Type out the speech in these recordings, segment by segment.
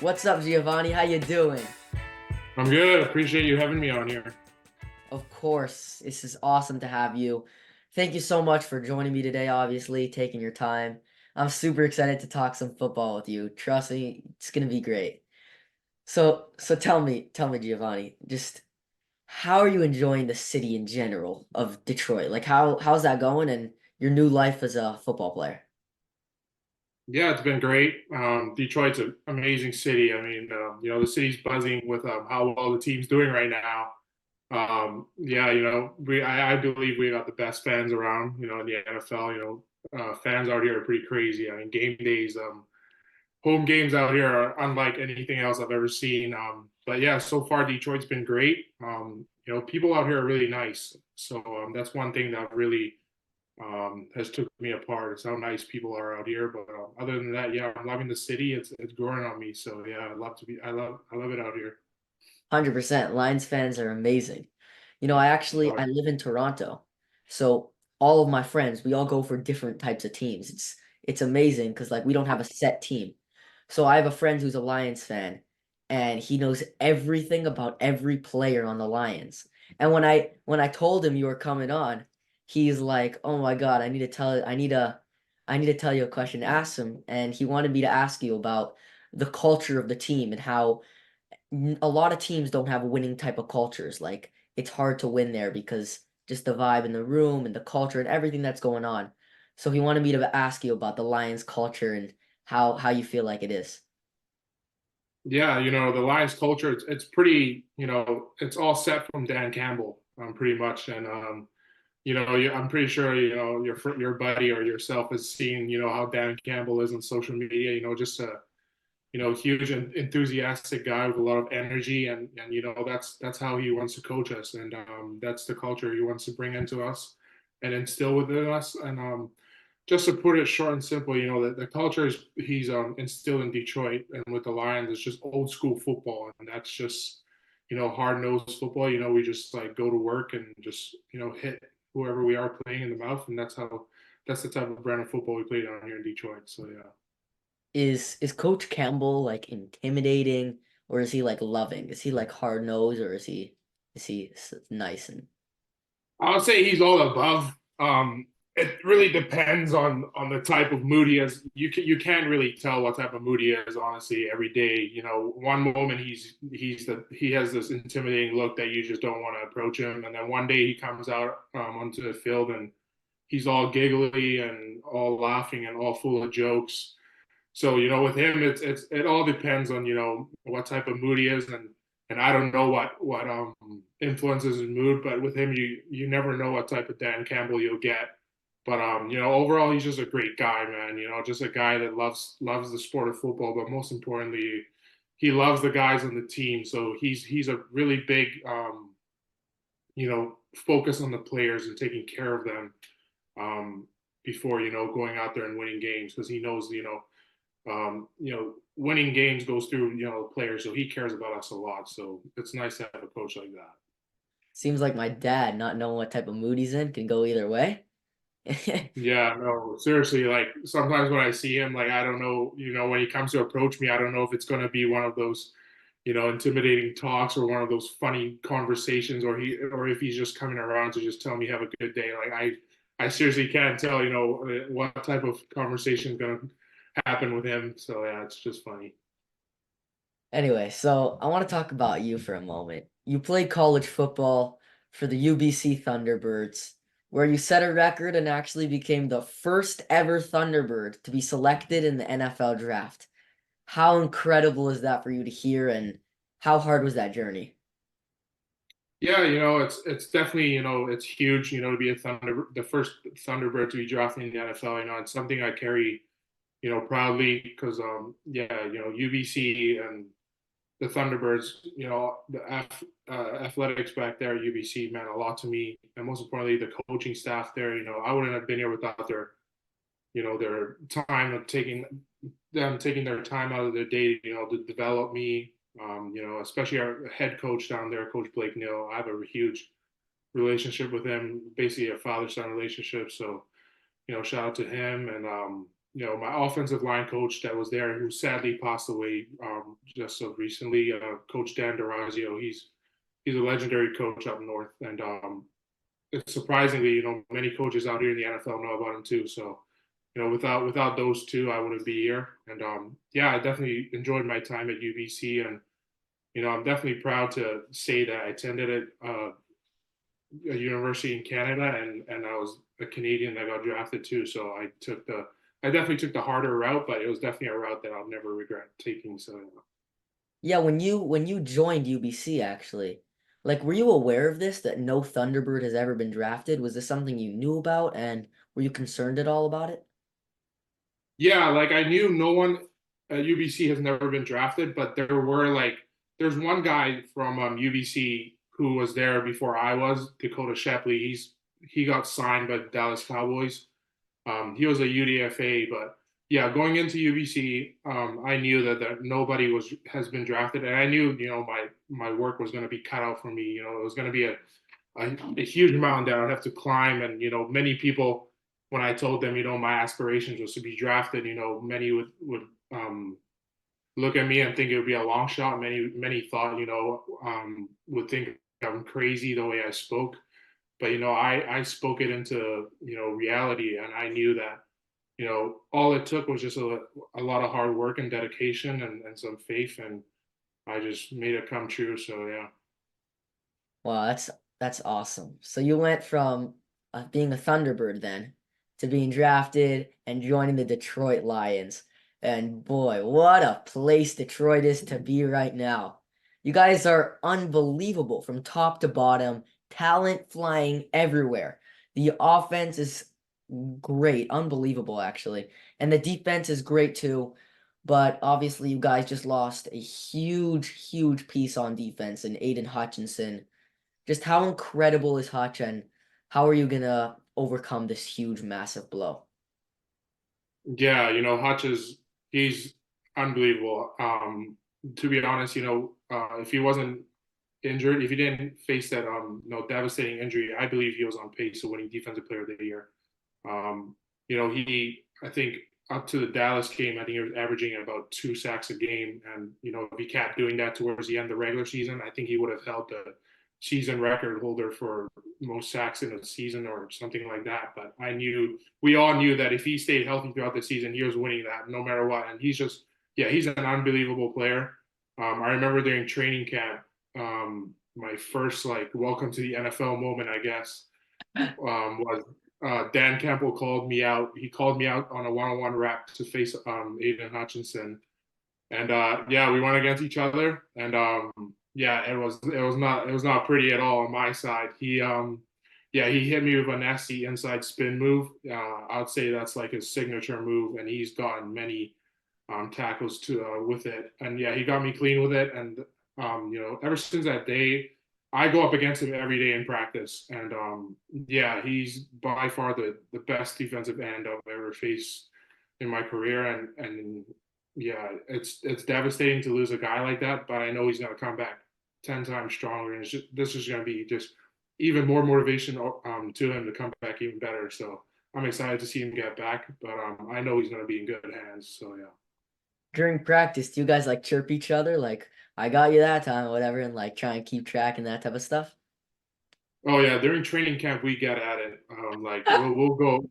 What's up, Giovanni? How you doing? I'm good. Appreciate you having me on here. Of course, this is awesome to have you. Thank you so much for joining me today, obviously, taking your time. I'm super excited to talk some football with you. Trust me, it's gonna be great. So tell me, Giovanni, just how are you enjoying the city in general of Detroit? Like how's that going and your new life as a football player? Yeah, it's been great. Detroit's an amazing city. I mean, the city's buzzing with how well the team's doing right now. Yeah, I believe we got the best fans around, in the NFL. Fans out here are pretty crazy. I mean, game days, home games out here are unlike anything else I've ever seen. But yeah, so far Detroit's been great. People out here are really nice. So that's one thing that really has took me apart. It's how nice people are out here. But other than that, yeah, I'm loving the city. It's growing on me. So yeah, I love to be. I love it out here. 100%. Lions fans are amazing. I Uh, live in Toronto. So all of my friends, we all go for different types of teams. It's amazing because like we don't have a set team. So I have a friend who's a Lions fan and he knows everything about every player on the Lions. And when I told him you were coming on, he's like, "Oh my God, I need to tell you a question to ask him." And he wanted me to ask you about the culture of the team and how a lot of teams don't have winning type of cultures. Like it's hard to win there because just the vibe in the room and the culture and everything that's going on. So he wanted me to ask you about the Lions culture and how you feel like it is. yeah, the Lions culture. It's pretty. It's all set from Dan Campbell, pretty much, and I'm pretty sure your buddy or yourself has seen how Dan Campbell is on social media. Just a huge and enthusiastic guy with a lot of energy, and that's how he wants to coach us, and that's the culture he wants to bring into us and instill within us. And just to put it short and simple, the culture he's instilled in Detroit and with the Lions is just old school football, and that's just hard nosed football. We just like go to work and just hit whoever we are playing in the mouth, and that's the type of brand of football we play down here in Detroit. So yeah. Is Coach Campbell like intimidating or is he like loving? Is he like hard nosed or is he nice and I would say he's all above. It really depends on the type of mood he is. You can't really tell what type of mood he is honestly every day. One moment he has this intimidating look that you just don't want to approach him, and then one day he comes out onto the field and he's all giggly and all laughing and all full of jokes. So with him, it all depends on what type of mood he is, and I don't know what influences his mood, but with him, you never know what type of Dan Campbell you'll get. But overall, he's just a great guy, man. Just a guy that loves the sport of football, but most importantly, he loves the guys on the team. So he's a really big focus on the players and taking care of them before going out there and winning games because he knows winning games goes through, players. So he cares about us a lot. So it's nice to have a coach like that. seems like my dad not knowing what type of mood he's in can go either way. Yeah, no, seriously. Like sometimes when I see him, like I don't know, when he comes to approach me, I don't know if it's going to be one of those, intimidating talks or one of those funny conversations, or if he's just coming around to just tell me have a good day. Like I seriously can't tell, what type of conversation is going to happen with him. So yeah, it's just funny. Anyway, so I want to talk about you for a moment. You played college football for the UBC Thunderbirds, where you set a record and actually became the first ever Thunderbird to be selected in the NFL draft. How incredible is that for you to hear, and how hard was that journey? Yeah, it's definitely, it's huge, to be the first Thunderbird to be drafted in the NFL. It's something I carry, proudly because, yeah, UBC and the Thunderbirds, athletics back there at UBC meant a lot to me, and most importantly, the coaching staff there. I wouldn't have been here without their time of taking their time out of their day, to develop me. Especially our head coach down there, Coach Blake Neal. I have a huge relationship with him, basically a father-son relationship. So, shout out to him. And my offensive line coach that was there, who sadly passed away just so recently, Coach Dan Durazio. He's a legendary coach up north, and it's surprisingly, many coaches out here in the NFL know about him too. So, without those two, I wouldn't be here. And yeah, I definitely enjoyed my time at UBC, and I'm definitely proud to say that I attended it. A university in Canada, and I was a Canadian that got drafted too. So I definitely took the harder route, but it was definitely a route that I'll never regret taking. So Yeah, when you joined UBC actually, like were you aware of this that no Thunderbird has ever been drafted? Was this something you knew about and were you concerned at all about it? yeah, like I knew no one at UBC has never been drafted, but there's one guy from UBC who was there before I was, Dakota Shepley. He got signed by the Dallas Cowboys. He was a UDFA, but yeah, going into UBC, I knew that nobody has been drafted, and I knew my work was going to be cut out for me. It was going to be a huge mountain that I'd have to climb, and many people, when I told them my aspirations was to be drafted, many would look at me and think it would be a long shot. Many thought would think I'm crazy the way I spoke, but I spoke it into reality, and I knew that all it took was just a lot of hard work and dedication and some faith, and I just made it come true. So yeah. Wow, that's awesome. So you went from being a Thunderbird then to being drafted and joining the Detroit Lions. And boy, what a place Detroit is to be right now. You guys are unbelievable from top to bottom, talent flying everywhere. The offense is great, unbelievable actually. And the defense is great too. But obviously you guys just lost a huge, huge piece on defense in Aiden Hutchinson. Just how incredible is Hutch and how are you gonna overcome this huge, massive blow? Yeah, Hutch he's unbelievable. To be honest, if he wasn't injured, if he didn't face that devastating injury, I believe he was on pace to winning Defensive Player of the Year. I think up to the Dallas game, I think he was averaging about 2 sacks a game, and if he kept doing that towards the end of the regular season, I think he would have held the season record holder for most sacks in a season or something like that. But we all knew that if he stayed healthy throughout the season, he was winning that no matter what. And he's an unbelievable player. I remember during training camp, my first like welcome to the NFL moment, I guess, was Dan Campbell called me out. He called me out on a one-on-one rep to face Aiden Hutchinson, and yeah, we went against each other, and yeah, it was not pretty at all on my side. Yeah, he hit me with a nasty inside spin move. I'd say that's like his signature move, and he's gotten many tackles to with it. And yeah, he got me clean with it. And ever since that day, I go up against him every day in practice. And yeah, he's by far the best defensive end I've ever faced in my career. And yeah, it's devastating to lose a guy like that, but I know he's gonna come back 10 times stronger. And this is gonna be just even more motivation to him to come back even better. So I'm excited to see him get back, but I know he's gonna be in good hands. So yeah. During practice, do you guys like chirp each other like I got you that time or whatever and like try and keep track and that type of stuff? Oh yeah, during training camp we get at it. Like we'll go,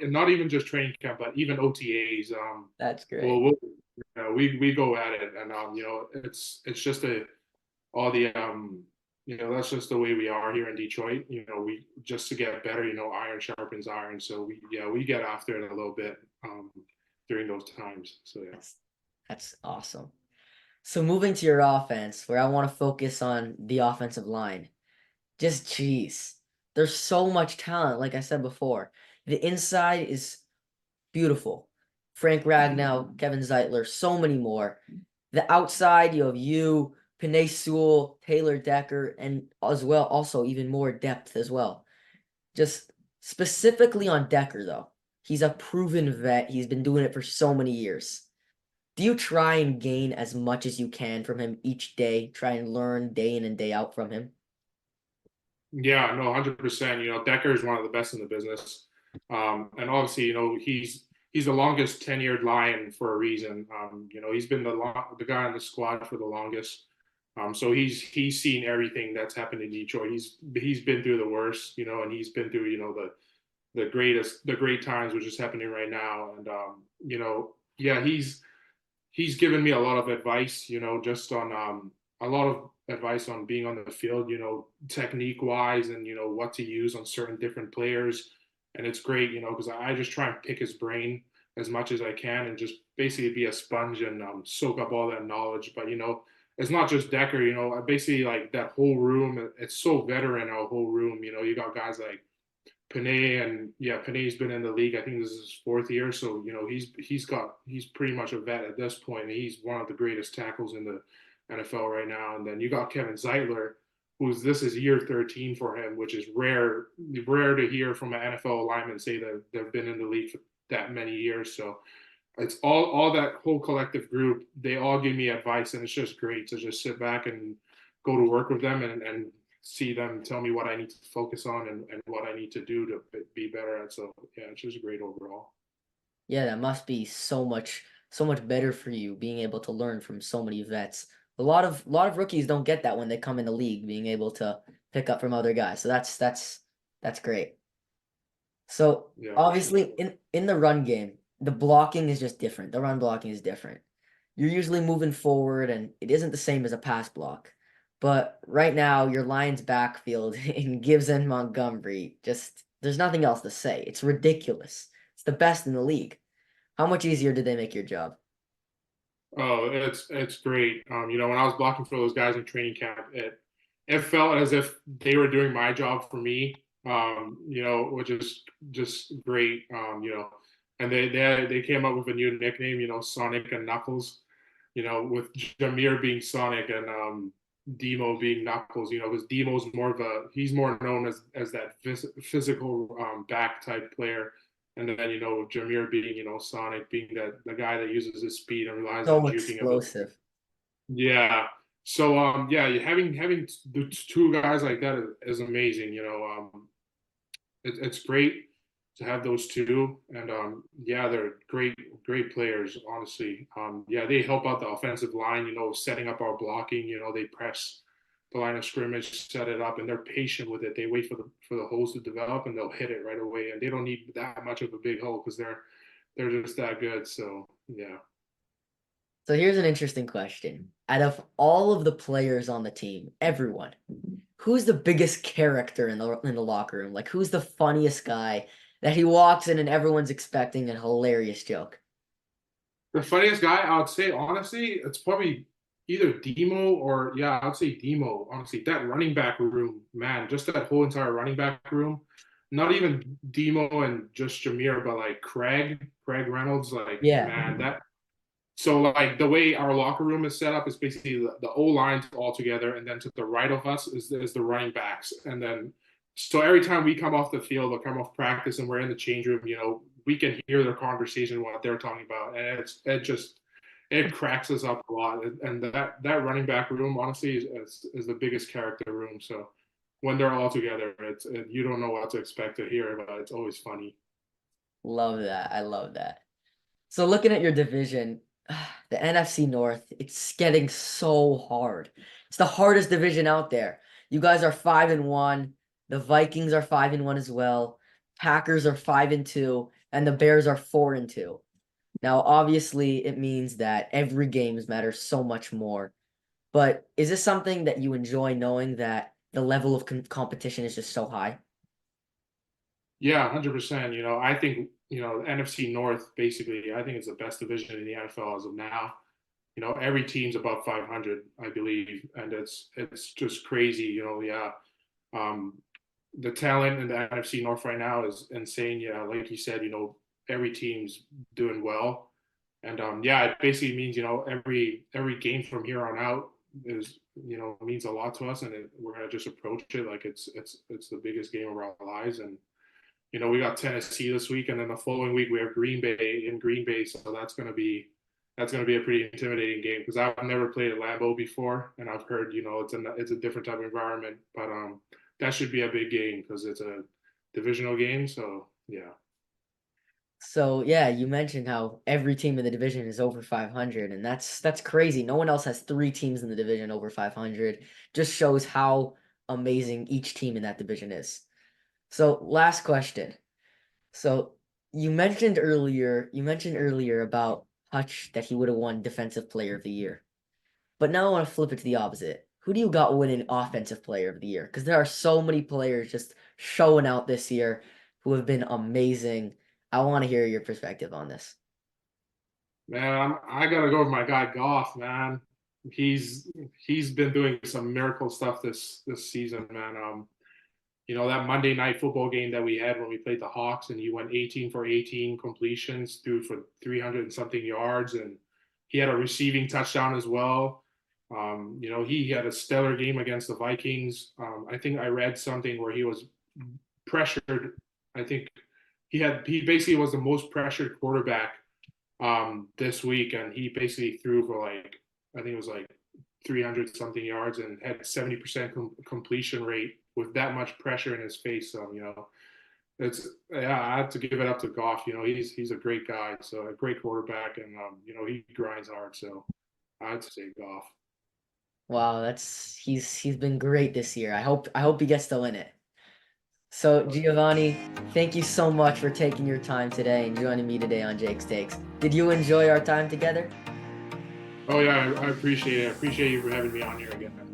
and not even just training camp, but even OTAs. That's We'll, great. we'll we go at it, and it's just all the that's just the way we are here in Detroit. We just to get better. Iron sharpens iron, so we get after it a little bit during those times. So yeah. That's that's awesome. So moving to your offense, where I want to focus on the offensive line. Just geez, there's so much talent, like I said before. The inside is beautiful. Frank Ragnow, Kevin Zeitler, so many more. The outside, you have you, Panay Sewell, Taylor Decker, and as well, also even more depth as well. Just specifically on Decker, though. He's a proven vet. He's been doing it for so many years. Do you try and gain as much as you can from him each day? Try and learn day in and day out from him? Yeah, no, 100%. Decker is one of the best in the business, and obviously, he's the longest tenured Lion for a reason. You know, he's been the guy on the squad for the longest. So he's seen everything that's happened in Detroit. He's been through the worst, you know, and he's been through, you know, the great times, which is happening right now. And you know, yeah, he's given me a lot of advice, you know, just on a lot of advice on being on the field, you know, technique wise, and you know what to use on certain different players. And it's great, you know, because I just try and pick his brain as much as I can and just basically be a sponge and soak up all that knowledge. But you know, it's not just Decker, you know, basically like that whole room. It's so veteran, our whole room. You know, you got guys like Panay, and yeah, Panay's been in the league. I think this is his fourth year, so you know he's pretty much a vet at this point. He's one of the greatest tackles in the NFL right now. And then you got Kevin Zeitler, who's this is year 13 for him, which is rare to hear from an NFL lineman say that they've been in the league for that many years. So it's all that whole collective group. They all give me advice, and it's just great to just sit back and go to work with them and see them tell me what I need to focus on and what I need to do to be better at. So yeah, it's just great overall. Yeah, that must be so much better for you being able to learn from so many vets. A lot of rookies don't get that when they come in the league, being able to pick up from other guys. So that's great. So Yeah, for sure. obviously in the run game, the blocking is just different. The run blocking is different. You're usually moving forward and it isn't the same as a pass block. But right now, your Lions backfield in Gibbs and Montgomery, just there's nothing else to say. It's ridiculous. It's the best in the league. How much easier did they make your job? Oh, it's great. You know, when I was blocking for those guys in training camp, it felt as if they were doing my job for me. You know, which is just great. You know, and they came up with a new nickname. You know, Sonic and Knuckles. You know, with Jameer being Sonic and Demo being Knuckles. You know, because Demo's more of a he's more known as that physical back type player. And then, you know, Jameer being, you know, Sonic being the guy that uses his speed and relies on So juking of it. explosive. Yeah. So yeah, having the two guys like that is amazing. You know, it's great to have those two, and yeah, they're great players. Honestly, yeah, they help out the offensive line. You know, setting up our blocking. You know, they press the line of scrimmage, set it up, and they're patient with it. They wait for the holes to develop, and they'll hit it right away. And they don't need that much of a big hole because they're just that good. So yeah. So here's an interesting question. Out of all of the players on the team, everyone, who's the biggest character in the locker room? Like who's the funniest guy that he walks in and everyone's expecting a hilarious joke? The funniest guy, I would say, honestly, it's probably either Demo or yeah, I'd say Demo. Honestly, that running back room, man, just that whole entire running back room. Not even Demo and just Jameer, but like Craig Reynolds, like Yeah. man, that. So like the way our locker room is set up is basically the O lines all together, and then to the right of us is the running backs, and then so every time we come off the field or come off practice and we're in the change room, you know, we can hear their conversation, what they're talking about, and it cracks us up a lot. And that running back room, honestly, is the biggest character room. So when they're all together, you don't know what to expect to hear, but it's always funny. Love that. I love that. So looking at your division, the NFC North, it's getting so hard. It's the hardest division out there. You guys are 5-1. The Vikings are 5-1 as well. Packers are 5-2, and the Bears are 4-2. Now, obviously, it means that every game matters so much more. But is this something that you enjoy knowing that the level of competition is just so high? Yeah, 100%. You know, I think, you know, NFC North, basically, I think it's the best division in the NFL as of now. You know, every team's above 500, I believe, and it's just crazy. You know, yeah, um, the talent in the NFC North right now is insane. Yeah, like you said, you know, every team's doing well, and yeah, it basically means, you know, every game from here on out is, you know, means a lot to us, and we're gonna just approach it like it's the biggest game of our lives. And you know, we got Tennessee this week, and then the following week we have Green Bay in Green Bay, so that's going to be a pretty intimidating game because I've never played at Lambeau before, and I've heard, you know, it's a different type of environment, but that should be a big game because it's a divisional game. So yeah. So yeah, you mentioned how every team in the division is over 500, and that's crazy. No one else has three teams in the division over 500. Just shows how amazing each team in that division is. So last question. So you mentioned earlier about Hutch that he would have won Defensive Player of the Year. But now I want to flip it to the opposite. Who do you got winning Offensive Player of the Year? Because there are so many players just showing out this year who have been amazing. I want to hear your perspective on this. Man, I gotta go with my guy Goff, man. He's he's been doing some miracle stuff this season, man. That Monday night football game that we had when we played the Hawks, and he went 18 for 18 completions, threw for 300 and something yards, and he had a receiving touchdown as well. He had a stellar game against the Vikings. I think I read something where he was pressured. I think he basically was the most pressured quarterback this week, and he basically threw for like I think it was like 300 something yards and had 70% completion rate with that much pressure in his face. So it's yeah, I have to give it up to Goff. He's a great guy, so a great quarterback, and he grinds hard. So I have to say Goff. Wow, he's been great this year. I hope he gets to win it. So Giovanni, thank you so much for taking your time today and joining me today on Jake's Takes. Did you enjoy our time together? Oh yeah, I appreciate it. I appreciate you for having me on here again.